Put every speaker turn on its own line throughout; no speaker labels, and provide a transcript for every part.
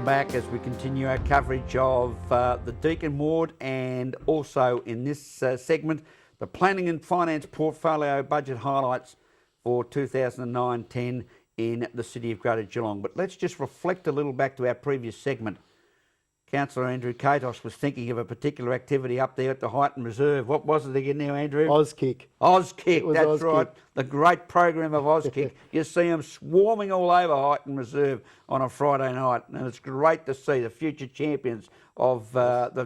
Welcome back as we continue our coverage of the Deakin Ward and also in this segment, the Planning and Finance Portfolio Budget Highlights for 2009-10 in the City of Greater Geelong. But let's just reflect a little back to our previous segment. Councillor Andrew Katos was thinking of a particular activity up there at the Highton Reserve. What was it again now, Andrew?
Auskick.
Auskick, that's
Auskick.
Right. The great program of Auskick. You see them swarming all over Highton Reserve on a Friday night, and it's great to see the future champions of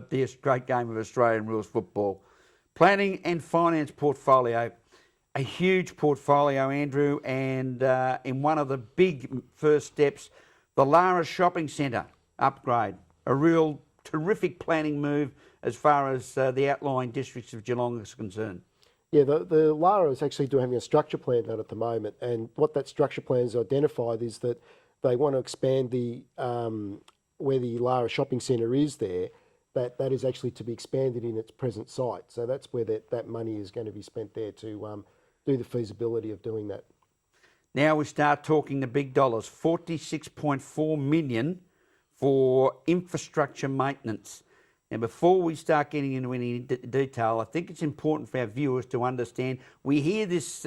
this great game of Australian rules football. Planning and Finance Portfolio. A huge portfolio, Andrew, and in one of the big first steps, the Lara Shopping Centre upgrade. A real terrific planning move as far as the outlying districts of Geelong is concerned.
Yeah, the Lara is actually having a structure plan done at the moment, and what that structure plan has identified is that they want to expand the where the Lara Shopping Centre is there, that is actually to be expanded in its present site. So that's where that money is going to be spent there to do the feasibility of doing that.
Now we start talking the big dollars, 46.4 million for infrastructure maintenance. Now, before we start getting into any detail, I think it's important for our viewers to understand, we hear this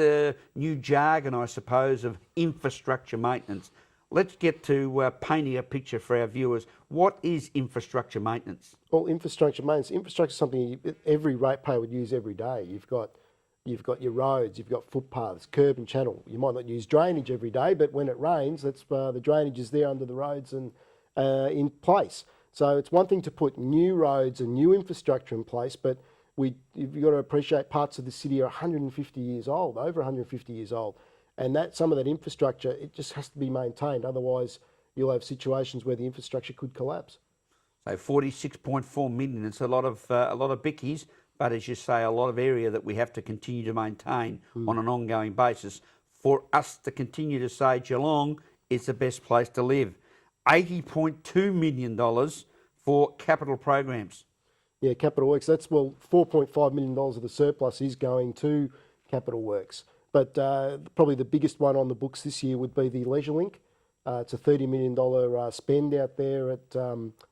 new jargon, I suppose, of infrastructure maintenance. Let's get to painting a picture for our viewers. What is infrastructure maintenance?
Well, infrastructure is something every ratepayer would use every day. You've got your roads, you've got footpaths, curb and channel. You might not use drainage every day, but when it rains, that's the drainage is there under the roads and in place. So it's one thing to put new roads and new infrastructure in place, but you've got to appreciate parts of the city are 150 years old, over 150 years old, and some of that infrastructure, it just has to be maintained. Otherwise, you'll have situations where the infrastructure could collapse.
So 46.4 million. It's a lot of bickies, but as you say, a lot of area that we have to continue to maintain on an ongoing basis for us to continue to say Geelong is the best place to live. $80.2 million for capital programs.
Yeah, capital works. That's, $4.5 million of the surplus is going to capital works. But probably the biggest one on the books this year would be the Leisure Link. It's a $30 million spend out there at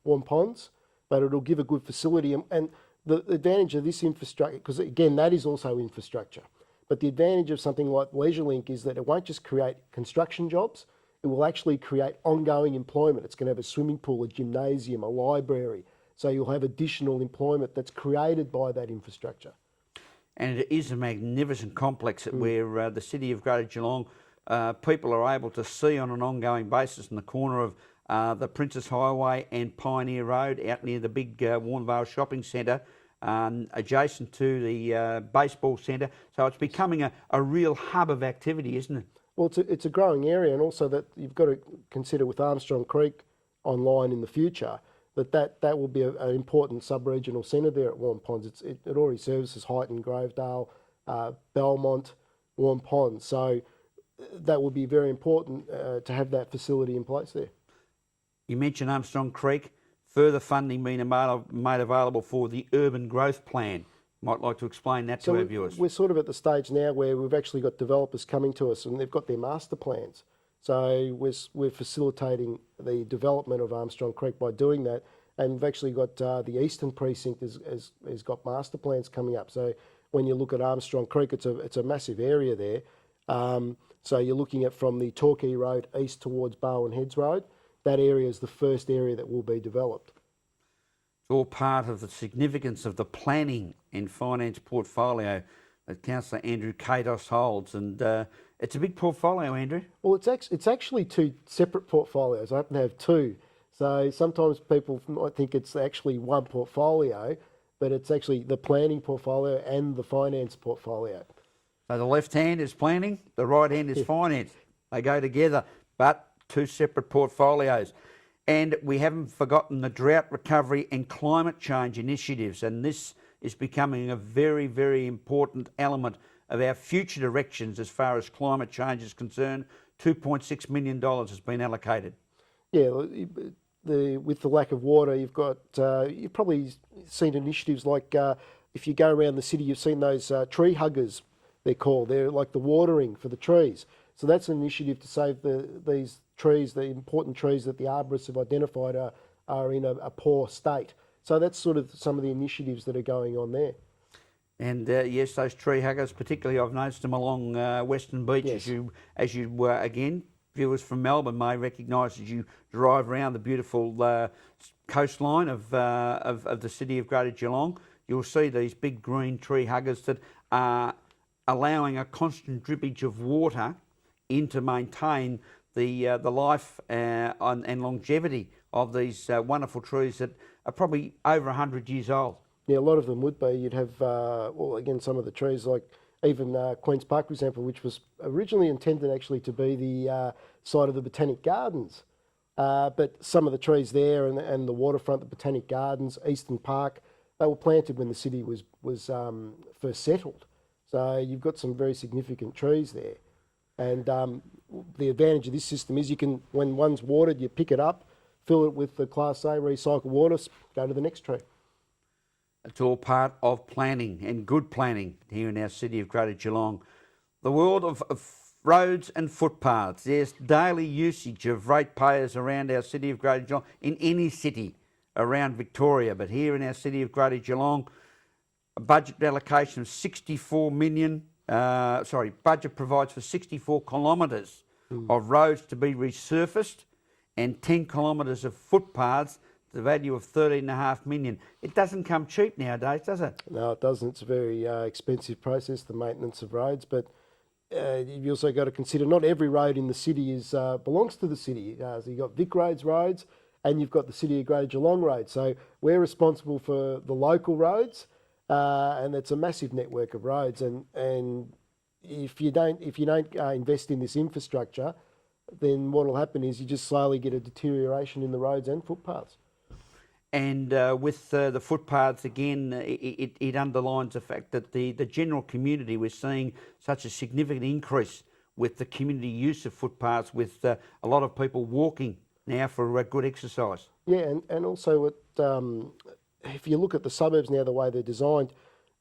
Warm Ponds, but it'll give a good facility. And the advantage of this infrastructure, because again, that is also infrastructure, but the advantage of something like Leisure Link is that it won't just create construction jobs, it will actually create ongoing employment. It's going to have a swimming pool, a gymnasium, a library. So you'll have additional employment that's created by that infrastructure.
And it is a magnificent complex where the City of Greater Geelong, people are able to see on an ongoing basis in the corner of the Princess Highway and Pioneer Road out near the big Warnvale Shopping Centre, adjacent to the baseball centre. So it's becoming a real hub of activity, isn't it?
Well, it's a growing area, and also that you've got to consider with Armstrong Creek online in the future, that will be an important sub-regional centre there at Warm Ponds. It already services Highton, Grovedale, Belmont, Warm Ponds. So that will be very important to have that facility in place there.
You mentioned Armstrong Creek, further funding being made available for the Urban Growth Plan. Might like to explain that to our viewers.
We're sort of at the stage now where we've actually got developers coming to us and they've got their master plans. So we're facilitating the development of Armstrong Creek by doing that. And we've actually got the Eastern Precinct has got master plans coming up. So when you look at Armstrong Creek, it's a massive area there. So you're looking at from the Torquay Road east towards Barwon Heads Road. That area is the first area that will be developed.
All part of the significance of the planning and finance portfolio that Councillor Andrew Katos holds, and it's a big portfolio, Andrew.
Well, it's actually two separate portfolios. I happen to have two, so sometimes people might think it's actually one portfolio, but it's actually the planning portfolio and the finance portfolio.
So the left hand is planning, the right hand is finance. They go together, but two separate portfolios. And we haven't forgotten the drought recovery and climate change initiatives. And this is becoming a very, very important element of our future directions as far as climate change is concerned. $2.6 million has been allocated.
Yeah, with the lack of water, you've probably seen initiatives like if you go around the city, you've seen those tree huggers, they're called. They're like the watering for the trees. So that's an initiative to save these trees, the important trees that the arborists have identified are in a poor state. So that's sort of some of the initiatives that are going on there.
And yes, those tree huggers, particularly I've noticed them along Western Beach.
Yes.
As you again, viewers from Melbourne may recognise as you drive around the beautiful coastline of the city of Greater Geelong, you'll see these big green tree huggers that are allowing a constant drippage of water in to maintain the life and longevity of these wonderful trees that are probably over 100 years old.
Yeah, a lot of them would be. You'd have, well, again, some of the trees like even Queen's Park, for example, which was originally intended actually to be the site of the Botanic Gardens. But some of the trees there and the waterfront, the Botanic Gardens, Eastern Park, they were planted when the city was first settled. So you've got some very significant trees there. And the advantage of this system is you can, when one's watered, you pick it up, fill it with the Class A recycled water, go to the next tree.
It's all part of planning and good planning here in our city of Greater Geelong. The world of roads and footpaths. There's daily usage of ratepayers around our city of Greater Geelong, in any city around Victoria, but here in our city of Greater Geelong, a budget allocation of 64 million, budget provides for 64 kilometres of roads to be resurfaced and 10 kilometres of footpaths, the value of 13.5 million. It doesn't come cheap nowadays, does it?
No, it doesn't. It's a very expensive process, the maintenance of roads, but you've also got to consider not every road in the city belongs to the city. So you've got Vic roads, and you've got the City of Greater Geelong roads. So we're responsible for the local roads, and it's a massive network of roads. And if you don't invest in this infrastructure, then what will happen is you just slowly get a deterioration in the roads and footpaths.
And with the footpaths, again, it underlines the fact that the general community, we're seeing such a significant increase with the community use of footpaths, with a lot of people walking now for a good exercise.
Yeah, and also if you look at the suburbs now, the way they're designed,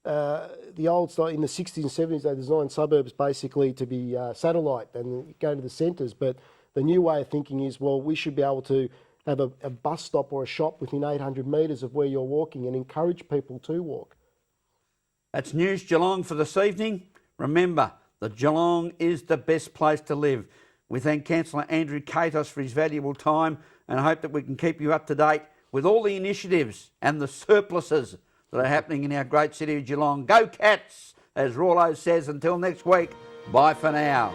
the old style, in the 60s and 70s, they designed suburbs basically to be satellite and go to the centres. But the new way of thinking is, well, we should be able to have a bus stop or a shop within 800 metres of where you're walking and encourage people to walk.
That's News Geelong for this evening. Remember, that Geelong is the best place to live. We thank Councillor Andrew Katos for his valuable time and hope that we can keep you up to date with all the initiatives and the surpluses that are happening in our great city of Geelong. Go Cats, as Rollo says. Until next week, bye for now.